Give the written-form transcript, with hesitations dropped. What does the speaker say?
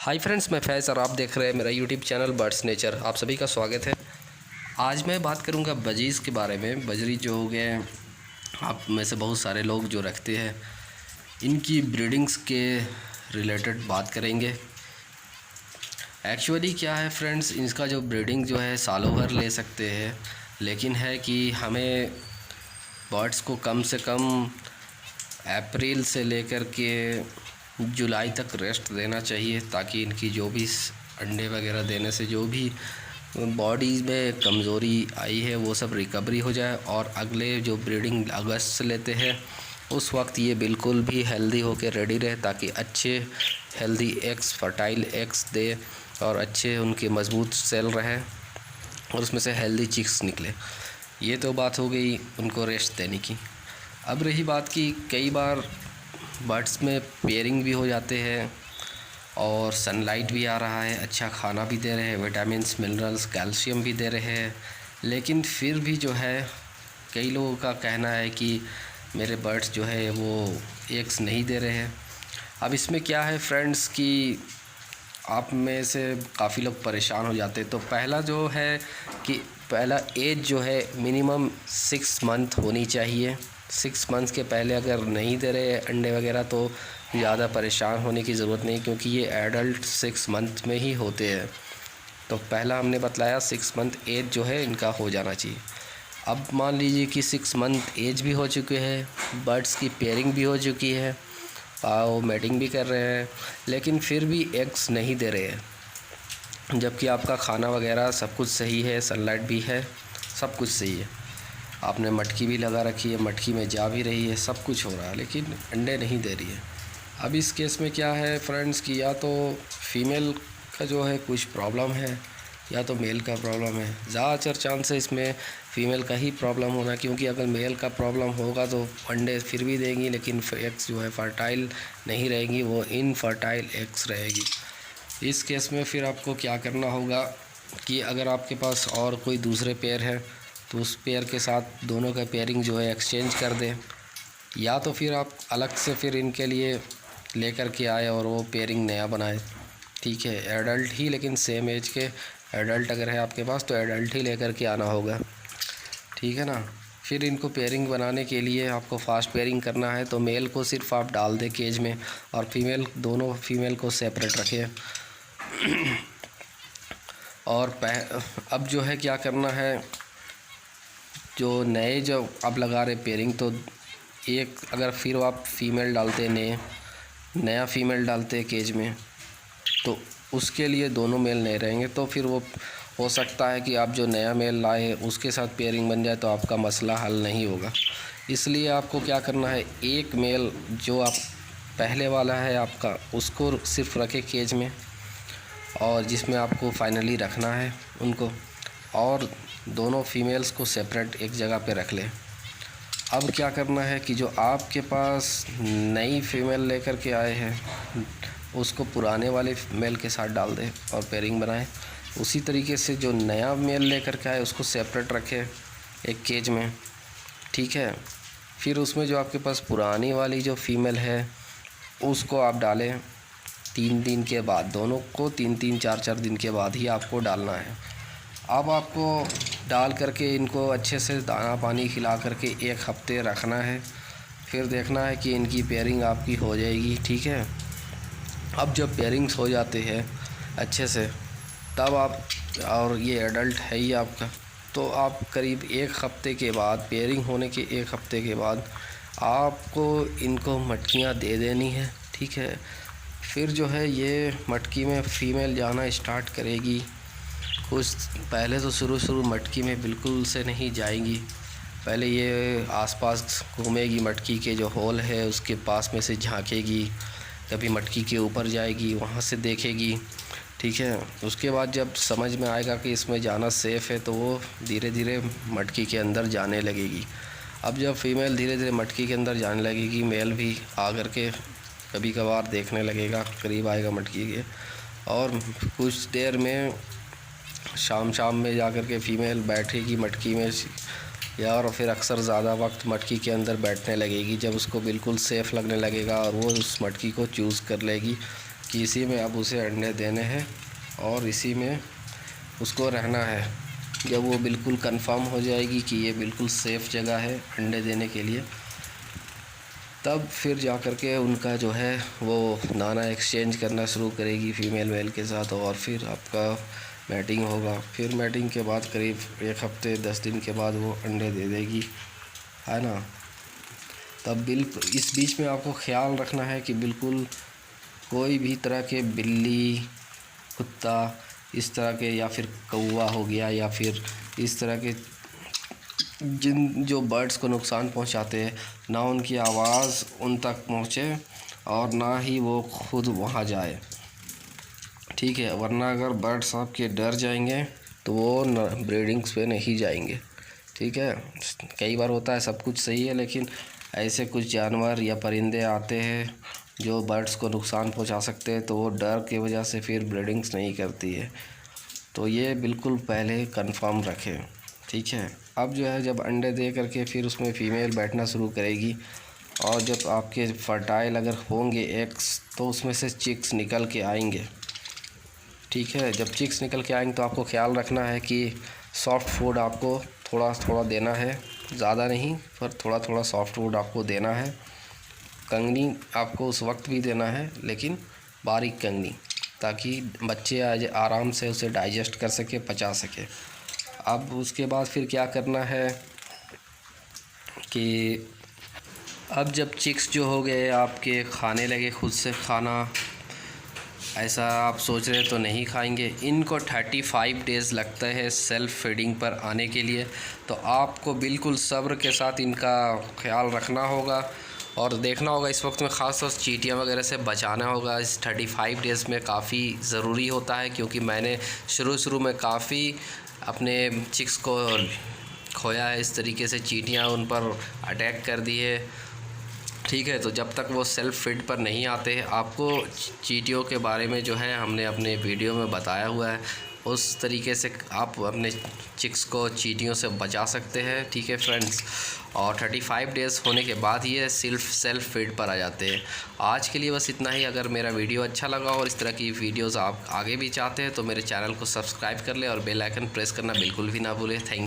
Hi friends, मैं फैज़ और आप देख रहे हैं मेरा यूट्यूब चैनल बर्ड्स नेचर। आप सभी का स्वागत है। आज मैं बात करूंगा बजीज़ के बारे में। बजरी जो हो गए, आप में से बहुत सारे लोग जो रखते हैं, इनकी ब्रीडिंग्स के रिलेटेड बात करेंगे। एक्चुअली क्या है फ्रेंड्स, इनका जो ब्रीडिंग जो है सालों भर ले सकते हैं, लेकिन है कि हमें बर्ड्स को कम से कम अप्रैल से लेकर के जुलाई तक रेस्ट देना चाहिए, ताकि इनकी जो भी अंडे वगैरह देने से जो भी बॉडीज़ में कमज़ोरी आई है वो सब रिकवरी हो जाए, और अगले जो ब्रीडिंग अगस्त से लेते हैं उस वक्त ये बिल्कुल भी हेल्दी होकर रेडी रहे, ताकि अच्छे हेल्दी एग्स, फर्टाइल एग्स दे और अच्छे उनके मज़बूत सेल रहे और उसमें से हेल्दी चिक्स निकले। ये तो बात हो गई उनको रेस्ट देने की। अब रही बात कि कई बार बर्ड्स में पेयरिंग भी हो जाते हैं और सनलाइट भी आ रहा है, अच्छा खाना भी दे रहे हैं, विटामिन्स, मिनरल्स, कैल्शियम भी दे रहे हैं, लेकिन फिर भी जो है कई लोगों का कहना है कि मेरे बर्ड्स जो है वो एग्स नहीं दे रहे हैं। अब इसमें क्या है फ्रेंड्स कि आप में से काफ़ी लोग परेशान हो जाते हैं। तो पहला जो है कि पहला एज जो है मिनिमम 6 मंथ होनी चाहिए। 6 मंथ्स के पहले अगर नहीं दे रहे अंडे वगैरह तो ज़्यादा परेशान होने की ज़रूरत नहीं, क्योंकि ये एडल्ट 6 मंथ में ही होते हैं। तो पहला हमने बतलाया 6 मंथ एज जो है इनका हो जाना चाहिए। अब मान लीजिए कि 6 मंथ एज भी हो चुके हैं, बर्ड्स की पेयरिंग भी हो चुकी है, वो मैटिंग भी कर रहे हैं, लेकिन फिर भी एग्स नहीं दे रहे हैं, जबकि आपका खाना वगैरह सब कुछ सही है, सनलाइट भी है, सब कुछ सही है, आपने मटकी भी लगा रखी है, मटकी में जा भी रही है, सब कुछ हो रहा है, लेकिन अंडे नहीं दे रही है। अब इस केस में क्या है फ्रेंड्स कि या तो फीमेल का जो है कुछ प्रॉब्लम है या तो मेल का प्रॉब्लम है। ज़्यादातर चांस है इसमें फ़ीमेल का ही प्रॉब्लम होना, क्योंकि अगर मेल का प्रॉब्लम होगा तो अंडे फिर भी देंगी, लेकिन एग्स जो है फर्टाइल नहीं रहेंगी, वो इनफर्टाइल एग्स रहेगी। इस केस में फिर आपको क्या करना होगा कि अगर आपके पास और कोई दूसरे पेयर है तो उस पेयर के साथ दोनों का पेयरिंग जो है एक्सचेंज कर दें, या तो फिर आप अलग से फिर इनके लिए लेकर के आए और वो पेयरिंग नया बनाए। ठीक है, एडल्ट ही, लेकिन सेम एज के एडल्ट अगर है आपके पास तो एडल्ट ही लेकर के आना होगा, ठीक है ना। फिर इनको पेयरिंग बनाने के लिए आपको फास्ट पेयरिंग करना है, तो मेल को सिर्फ आप डाल दें केज में और फीमेल, दोनों फीमेल को सेपरेट रखें। और अब जो है क्या करना है, जो नए जो आप लगा रहे पेयरिंग, तो एक अगर फिर आप फीमेल डालते नया फीमेल डालते केज में, तो उसके लिए दोनों मेल नहीं रहेंगे, तो फिर वो हो सकता है कि आप जो नया मेल लाए उसके साथ पेयरिंग बन जाए, तो आपका मसला हल नहीं होगा। इसलिए आपको क्या करना है, एक मेल जो आप पहले वाला है आपका उसको सिर्फ रखें केज में, और जिसमें आपको फाइनली रखना है उनको, और दोनों फीमेल्स को सेपरेट एक जगह पे रख लें। अब क्या करना है कि जो आपके पास नई फीमेल लेकर के आए हैं उसको पुराने वाले मेल के साथ डाल दें और पेयरिंग बनाएं। उसी तरीके से जो नया मेल लेकर के आए उसको सेपरेट रखें एक केज में, ठीक है। फिर उसमें जो आपके पास पुरानी वाली जो फीमेल है उसको आप डालें 3 दिन के बाद, दोनों को 3-3, 4-4 दिन के बाद ही आपको डालना है। अब आपको डाल करके इनको अच्छे से दाना पानी खिला करके 1 हफ्ते रखना है, फिर देखना है कि इनकी पेयरिंग आपकी हो जाएगी, ठीक है। अब जब पेयरिंग्स हो जाते हैं अच्छे से, तब आप, और ये एडल्ट है ही आपका, तो आप करीब 1 हफ्ते के बाद, पेयरिंग होने के 1 हफ्ते के बाद आपको इनको मटकियाँ दे देनी है, ठीक है। फिर जो है ये मटकी में फ़ीमेल जाना स्टार्ट करेगी। कुछ पहले तो शुरू मटकी में बिल्कुल से नहीं जाएंगी, पहले ये आसपास घूमेगी, मटकी के जो होल है उसके पास में से झांकेगी, कभी मटकी के ऊपर जाएगी, वहाँ से देखेगी, ठीक है। उसके बाद जब समझ में आएगा कि इसमें जाना सेफ़ है तो वो धीरे धीरे मटकी के अंदर जाने लगेगी। अब जब फीमेल धीरे धीरे मटकी के अंदर जाने लगेगी, मेल भी आकर के कभी कभार देखने लगेगा, करीब आएगा मटकी के, और कुछ देर में शाम में जाकर के फ़ीमेल बैठेगी मटकी में, या और फिर अक्सर ज़्यादा वक्त मटकी के अंदर बैठने लगेगी, जब उसको बिल्कुल सेफ़ लगने लगेगा और वो उस मटकी को चूज़ कर लेगी कि इसी में अब उसे अंडे देने हैं और इसी में उसको रहना है। जब वो बिल्कुल कंफर्म हो जाएगी कि ये बिल्कुल सेफ़ जगह है अंडे देने के लिए, तब फिर जा कर के उनका जो है वो दाना एक्सचेंज करना शुरू करेगी फीमेल मेल के साथ, और फिर आपका मैटिंग होगा। फिर मैटिंग के बाद करीब 1 हफ्ते 10 दिन के बाद वो अंडे दे देगी, है ना। तब इस बीच में आपको ख़्याल रखना है कि बिल्कुल कोई भी तरह के बिल्ली, कुत्ता इस तरह के, या फिर कौवा हो गया, या फिर इस तरह के जो बर्ड्स को नुकसान पहुंचाते हैं, ना उनकी आवाज़ उन तक पहुंचे और ना ही वो खुद वहां जाए, ठीक है। वरना अगर बर्ड्स आपके डर जाएंगे तो वो ब्रीडिंग्स पे नहीं जाएंगे, ठीक है। कई बार होता है सब कुछ सही है, लेकिन ऐसे कुछ जानवर या परिंदे आते हैं जो बर्ड्स को नुकसान पहुंचा सकते हैं, तो वो डर की वजह से फिर ब्रीडिंग्स नहीं करती है। तो ये बिल्कुल पहले कंफर्म रखें, ठीक है। अब जो है जब अंडे दे करके फिर उसमें फ़ीमेल बैठना शुरू करेगी, और जब आपके फर्टाइल अगर होंगे एग्स तो उसमें से चिक्स निकल के आएंगे, ठीक है। जब चिक्स निकल के आएंगे तो आपको ख्याल रखना है कि सॉफ्ट फूड आपको थोड़ा थोड़ा देना है, ज़्यादा नहीं पर थोड़ा थोड़ा सॉफ्ट फूड आपको देना है। कंगनी आपको उस वक्त भी देना है, लेकिन बारीक कंगनी, ताकि बच्चे आराम से उसे डाइजेस्ट कर सके, पचा सके। अब उसके बाद फिर क्या करना है कि अब जब चिक्स जो हो गए आपके खाने लगे खुद से खाना, ऐसा आप सोच रहे तो नहीं खाएंगे। इनको 35 डेज़ लगता है सेल्फ़ फीडिंग पर आने के लिए, तो आपको बिल्कुल सब्र के साथ इनका ख्याल रखना होगा और देखना होगा। इस वक्त में ख़ास तौर से चींटियाँ वगैरह से बचाना होगा। इस 35 डेज़ में काफ़ी ज़रूरी होता है, क्योंकि मैंने शुरू में काफ़ी अपने चिक्स को खोया है। इस तरीके से चींटियाँ उन पर अटैक कर दी है, ठीक है। तो जब तक वो सेल्फ़ फीड पर नहीं आते, आपको चींटियों के बारे में जो है हमने अपने वीडियो में बताया हुआ है, उस तरीके से आप अपने चिक्स को चींटियों से बचा सकते हैं, ठीक है फ्रेंड्स। और 35 डेज़ होने के बाद ये सेल्फ़ फीड पर आ जाते हैं। आज के लिए बस इतना ही। अगर मेरा वीडियो अच्छा लगा और इस तरह की वीडियोज़ आप आगे भी चाहते हैं तो मेरे चैनल को सब्सक्राइब कर लें और बेल आइकन प्रेस करना बिल्कुल भी ना भूलें। थैंक